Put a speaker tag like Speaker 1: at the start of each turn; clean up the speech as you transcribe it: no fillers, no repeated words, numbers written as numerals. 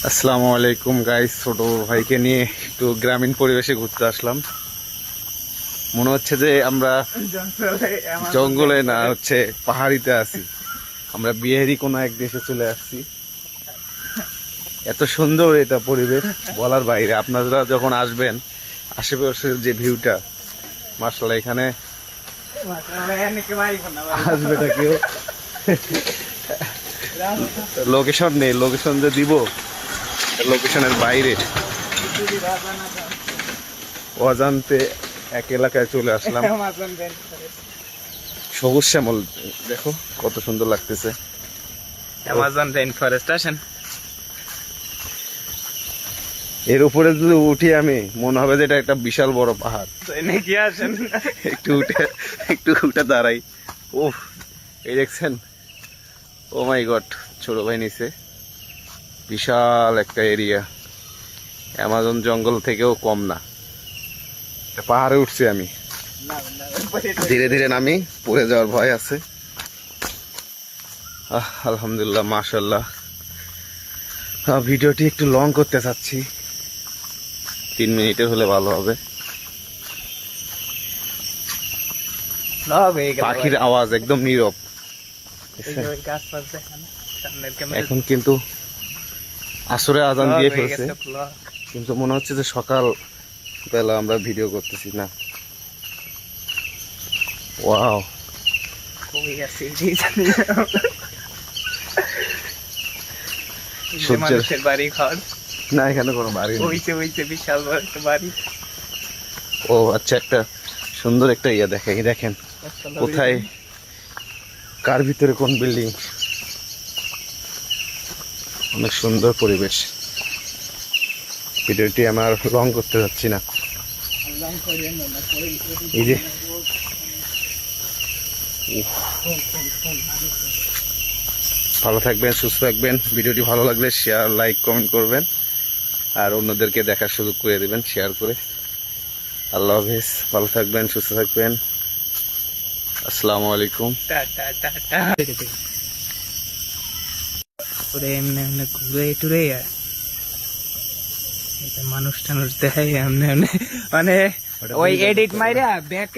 Speaker 1: আসসালামু আলাইকুম গাইস, ছোট ভাইকে নিয়ে একটু গ্রামীণ পরিবেশে ঘুরতে আসলাম। মনে হচ্ছে যে আমরা জঙ্গলে না হচ্ছে পাহাড়িতে আছি। আমরা বিহারি কোনো এক দেশে চলে আসছি। এত সুন্দর এটা পরিবেশ বলার বাইরে। আপনারা যখন আসবেন আশেপাশের যে ভিউটা, মাশাআল্লাহ, এখানে আসবে না কেউ। লোকেশন নেই, লোকেশন যে দিব লোকেশনের বাইরে অজান্তে এক এলাকায় চলে আসলাম। সবুজ শ্যামল দেখো কত সুন্দর লাগতেছে।
Speaker 2: অ্যামাজন রেইন ফরেস্ট আসেন।
Speaker 1: এর উপরে যদি উঠি আমি মনে হবে যে এটা একটা বিশাল বড় পাহাড়।
Speaker 2: নাকি আসেন
Speaker 1: একটু উঠে দাঁড়াই। ওহ, এই দেখছেন, ও মাই গড, ছোট ভাই নিচে বিশাল একটা এরিয়া। অ্যামাজন জঙ্গল থেকেও কম না। পাহাড়ে উঠছি আমি, ধীরে ধীরে নামি, পড়ে যাওয়ার ভয় আছে। আলহামদুলিল্লাহ, মাশাআল্লাহ। ভিডিওটি একটু লং করতে চাচ্ছি, 3 মিনিটের হলে ভালো হবে। পাখির আওয়াজ একদম নীরব। এখন কিন্তু আসরে আজান দিয়ে ফেলছে, কিন্তু মনে হচ্ছে যে সকাল বেলা আমরা ভিডিও করতেছি না। ওয়াও,
Speaker 2: মানুষের বাড়ি ঘর
Speaker 1: না, এখানে কোনো বাড়ি নেই।
Speaker 2: ওইছে বিশাল বড় একটা বাড়ি।
Speaker 1: ও আচ্ছা, একটা সুন্দর একটা ইয়া দেখেন কোথায়, কার ভিতরে কোন বিল্ডিং। অনেক সুন্দর পরিবেশ। ভিডিওটি আমার লং করতে যাচ্ছি না। এই যে ভালো থাকবেন, সুস্থ থাকবেন। ভিডিওটি ভালো লাগলে শেয়ার, লাইক, কমেন্ট করবেন, আর অন্যদেরকে দেখার সুযোগ করে দেবেন শেয়ার করে। আল্লাহ হাফেজ, ভালো থাকবেন, সুস্থ থাকবেন। আসসালামু আলাইকুম।
Speaker 2: ঘুরে টুরে মানুষ টানুষ দেখাই এমনি মানে ওই এডিট মাইরা ব্যাক